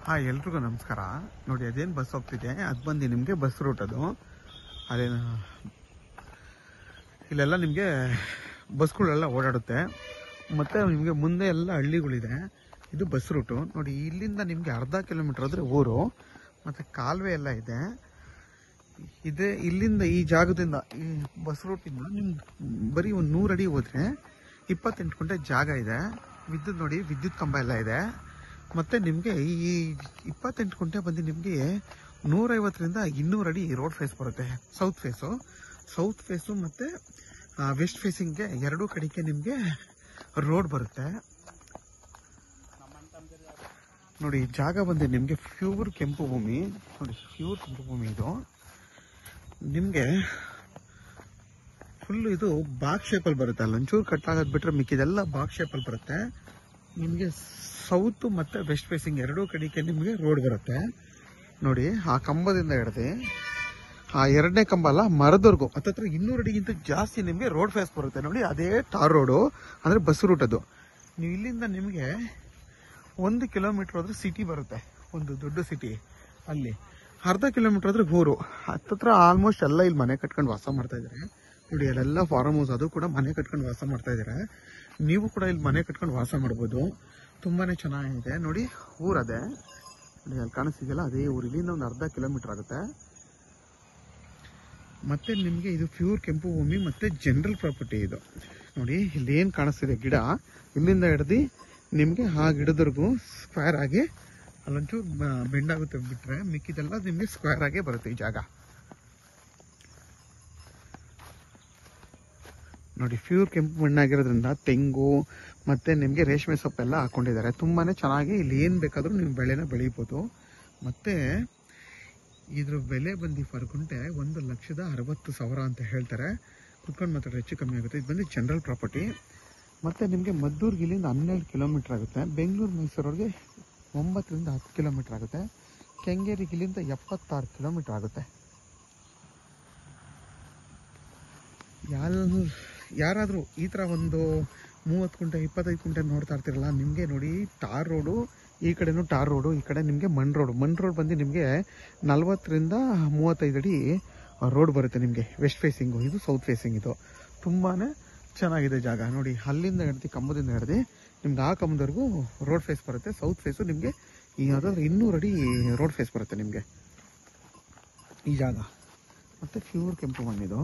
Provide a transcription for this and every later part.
ಹಾಂ, ಎಲ್ರಿಗೂ ನಮಸ್ಕಾರ. ನೋಡಿ, ಅದೇನು ಬಸ್ ಹೋಗ್ತಿದೆ ಅದು ಬಂದು ನಿಮಗೆ ಬಸ್ ರೂಟ್. ಅದು ಅದೇನು ಇಲ್ಲೆಲ್ಲ ನಿಮಗೆ ಬಸ್ಗಳೆಲ್ಲ ಓಡಾಡುತ್ತೆ. ಮತ್ತು ನಿಮಗೆ ಮುಂದೆ ಎಲ್ಲ ಹಳ್ಳಿಗಳಿದೆ. ಇದು ಬಸ್ ರೂಟು. ನೋಡಿ, ಇಲ್ಲಿಂದ ನಿಮಗೆ ಅರ್ಧ ಕಿಲೋಮೀಟ್ರ್ ಆದರೆ ಊರು, ಮತ್ತು ಕಾಲುವೆ ಎಲ್ಲ ಇದೆ. ಇಲ್ಲಿಂದ ಈ ಜಾಗದಿಂದ ಈ ಬಸ್ ರೂಟಿಂದ ನಿಮ್ಗೆ ಬರೀ ಒಂದು 100 ಅಡಿ ಹೋದರೆ 28 ಗುಂಟೆ ಜಾಗ ಇದೆ. ನೋಡಿ, ವಿದ್ಯುತ್ ಕಂಬ ಎಲ್ಲ ಇದೆ. ಮತ್ತು ನಿಮಗೆ ಈ 28 ಗುಂಟೆ ಬಂದು ನಿಮಗೆ 150ರಿಂದ 200 ಅಡಿ ರೋಡ್ ಫೇಸ್ ಬರುತ್ತೆ. ಸೌತ್ ಫೇಸು ಮತ್ತು ವೆಸ್ಟ್ ಫೇಸಿಂಗ್ಗೆ ಎರಡೂ ಕಡೆಗೆ ನಿಮಗೆ ರೋಡ್ ಬರುತ್ತೆ. ನೋಡಿ, ಜಾಗ ಬಂದು ನಿಮಗೆ ಪ್ಯೂರ್ ಕೆಂಪು ಭೂಮಿ. ನೋಡಿ, ಪ್ಯೂರ್ ಕೆಂಪು ಭೂಮಿ ಇದು. ನಿಮಗೆ ಫುಲ್ಲು ಇದು ಬಾಕ್ಸ್ ಶೇಪಲ್ಲಿ ಬರುತ್ತೆ. ಅಲ್ಲಿ ಒಂಚೂರು ಕಟ್ಟಾಗೋದು ಬಿಟ್ಟರೆ ಮಿಕ್ಕಿದೆಲ್ಲ ಬಾಕ್ಸ್ ಶೇಪಲ್ಲಿ ಬರುತ್ತೆ. ನಿಮಗೆ ಸೌತ್ ಮತ್ತು ವೆಸ್ಟ್ ಫೇಸಿಂಗ್ ಎರಡೂ ಕಡೆಗೆ ನಿಮಗೆ ರೋಡ್ ಬರುತ್ತೆ. ನೋಡಿ, ಆ ಕಂಬದಿಂದ ಹಿಡ್ದು ಆ ಎರಡನೇ ಕಂಬ ಅಲ್ಲ, ಮರದವರೆಗೂ ಹತ್ತತ್ರ 200 ಅಡಿಗಿಂತ ಜಾಸ್ತಿ ನಿಮಗೆ ರೋಡ್ ಫೇಸ್ ಬರುತ್ತೆ. ನೋಡಿ, ಅದೇ ಟಾರ್ ರೋಡು, ಅಂದರೆ ಬಸ್ ರೂಟ್ ಅದು. ನೀವು ಇಲ್ಲಿಂದ ನಿಮಗೆ 1 ಕಿಲೋಮೀಟ್ರ್ ಹೋದ್ರೆ ಸಿಟಿ ಬರುತ್ತೆ, ಒಂದು ದೊಡ್ಡ ಸಿಟಿ. ಅಲ್ಲಿ ಅರ್ಧ ಕಿಲೋಮೀಟ್ರ್ ಹೋದ್ರೆ ಊರು. ಹತ್ತತ್ರ ಆಲ್ಮೋಸ್ಟ್ ಎಲ್ಲ ಇಲ್ಲಿ ಮನೆ ಕಟ್ಕೊಂಡು ವಾಸ ಮಾಡ್ತಾ ಇದ್ದಾರೆ. ನೋಡಿ, ಅಲ್ಲೆಲ್ಲ ಫಾರ್ಮ್ ಹೌಸ್, ಅದು ಕೂಡ ಮನೆ ಕಟ್ಕೊಂಡು ವಾಸ ಮಾಡ್ತಾ ಇದ್ದಾರೆ. ನೀವು ಕೂಡ ಇಲ್ಲಿ ಮನೆ ಕಟ್ಕೊಂಡು ವಾಸ ಮಾಡ್ಬೋದು. ತುಂಬಾ ಚೆನ್ನಾಗಿದೆ. ನೋಡಿ, ಊರದೇ. ನೋಡಿ, ಅಲ್ಲಿ ಕಾಣಿಸ್ತಿದೆಯಲ್ಲ, ಅದೇ ಊರು. ಇಲ್ಲಿಂದ ಒಂದು ಅರ್ಧ ಕಿಲೋಮೀಟ್ರ್ ಆಗುತ್ತೆ. ಮತ್ತು ನಿಮಗೆ ಇದು ಪ್ಯೂರ್ ಕೆಂಪು ಭೂಮಿ ಮತ್ತು ಜನರಲ್ ಪ್ರಾಪರ್ಟಿ ಇದು. ನೋಡಿ, ಇಲ್ಲಿ ಏನು ಕಾಣಿಸ್ತಿದೆ ಗಿಡ, ಇಲ್ಲಿಂದ ಹಿಡ್ದು ನಿಮಗೆ ಆ ಗಿಡದವರೆಗೂ ಸ್ಕ್ವೇರ್ ಆಗಿ, ಅಲ್ಲೊಂಚೂರು ಬೆಂಡಾಗುತ್ತೆ ಬಿಟ್ಟರೆ ಮಿಕ್ಕಿದೆಲ್ಲ ನಿಮಗೆ ಸ್ಕ್ವೇರ್ ಆಗೇ ಬರುತ್ತೆ ಈ ಜಾಗ. ನೋಡಿ, ಪ್ಯೂರ್ ಕೆಂಪು ಮಣ್ಣಾಗಿರೋದ್ರಿಂದ ತೆಂಗು ಮತ್ತು ನಿಮಗೆ ರೇಷ್ಮೆ ಸೊಪ್ಪೆಲ್ಲ ಹಾಕ್ಕೊಂಡಿದ್ದಾರೆ. ತುಂಬಾ ಚೆನ್ನಾಗಿ ಇಲ್ಲಿ ಏನು ಬೇಕಾದರೂ ನೀವು ಬೆಳೆನ ಬೆಳೀಬೋದು. ಮತ್ತು ಇದ್ರ ಬೆಲೆ ಬಂದು ಪರ್ ಗುಂಟೆ 1,60,000 ಅಂತ ಹೇಳ್ತಾರೆ. ಕುತ್ಕೊಂಡು ಮಾತಾಡಿದ್ರೆ ಹೆಚ್ಚು ಕಮ್ಮಿ ಆಗುತ್ತೆ. ಇದು ಬಂದು ಜನರಲ್ ಪ್ರಾಪರ್ಟಿ. ಮತ್ತು ನಿಮಗೆ ಮದ್ದೂರಿಗೆ ಇಲ್ಲಿಂದ 12 ಕಿಲೋಮೀಟ್ರ್ ಆಗುತ್ತೆ. ಬೆಂಗಳೂರು ಮೈಸೂರವ್ರಿಗೆ 9ರಿಂದ 10 ಕಿಲೋಮೀಟ್ರ್ ಆಗುತ್ತೆ. ಕೆಂಗೇರಿಗೆ ಇಲ್ಲಿಂದ 76 ಕಿಲೋಮೀಟ್ರ್ ಆಗುತ್ತೆ. ಯಾರಾದರೂ ಈ ಥರ ಒಂದು 30 ಗುಂಟೆ 25 ಗುಂಟೆ ನೋಡ್ತಾ ಇರ್ತಿರಲ್ಲ, ನಿಮಗೆ ನೋಡಿ ಟಾರ್ ರೋಡು, ಈ ಕಡೆನೂ ಟಾರ್ ರೋಡು, ಈ ಕಡೆ ನಿಮಗೆ ಮಣ್ ರೋಡ್ ಬಂದು ನಿಮಗೆ 40ರಿಂದ 35 ಅಡಿ ರೋಡ್ ಬರುತ್ತೆ ನಿಮಗೆ. ವೆಸ್ಟ್ ಫೇಸಿಂಗು, ಇದು ಸೌತ್ ಫೇಸಿಂಗ್. ಇದು ತುಂಬಾ ಚೆನ್ನಾಗಿದೆ ಜಾಗ. ನೋಡಿ, ಅಲ್ಲಿಂದ ಹಿಡ್ದು ಕಂಬದಿಂದ ಹಿಡ್ದು ನಿಮ್ಗೆ ಆ ಕಂಬದವರೆಗೂ ರೋಡ್ ಫೇಸ್ ಬರುತ್ತೆ. ಸೌತ್ ಫೇಸು ನಿಮಗೆ ಯಾವುದಾದ್ರೂ 200 ಅಡಿ ರೋಡ್ ಫೇಸ್ ಬರುತ್ತೆ ನಿಮಗೆ ಈ ಜಾಗ. ಮತ್ತು ಪ್ಯೂರ್ ಕೆಂಪು ಮಣ್ಣಿದು.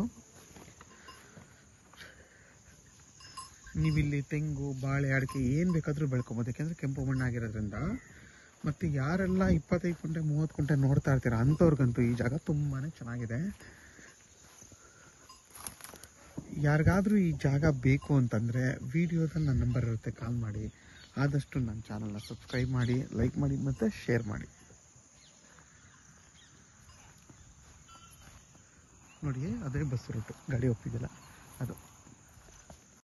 ನೀವಿಲ್ಲಿ ತೆಂಗು, ಬಾಳೆ, ಅಡಿಕೆ ಏನು ಬೇಕಾದರೂ ಬೆಳ್ಕೊಬೋದು, ಯಾಕೆಂದರೆ ಕೆಂಪು ಮಣ್ಣಾಗಿರೋದ್ರಿಂದ. ಮತ್ತು ಯಾರೆಲ್ಲ 25 ಗುಂಟೆ 30 ಗುಂಟೆ ನೋಡ್ತಾ ಇರ್ತೀರ ಅಂಥವ್ರಿಗಂತೂ ಈ ಜಾಗ ತುಂಬಾ ಚೆನ್ನಾಗಿದೆ. ಯಾರಿಗಾದರೂ ಈ ಜಾಗ ಬೇಕು ಅಂತಂದರೆ ವಿಡಿಯೋದಲ್ಲಿ ನನ್ನ ನಂಬರ್ ಇರುತ್ತೆ, ಕಾಲ್ ಮಾಡಿ. ಆದಷ್ಟು ನನ್ನ ಚಾನಲ್ನ ಸಬ್ಸ್ಕ್ರೈಬ್ ಮಾಡಿ, ಲೈಕ್ ಮಾಡಿ ಮತ್ತು ಶೇರ್ ಮಾಡಿ. ನೋಡಿ, ಅದೇ ಬಸ್ ರೂಟು ಗಾಡಿ ಹೋಗ್ತಿದ್ದಿಲ್ಲ ಅದು.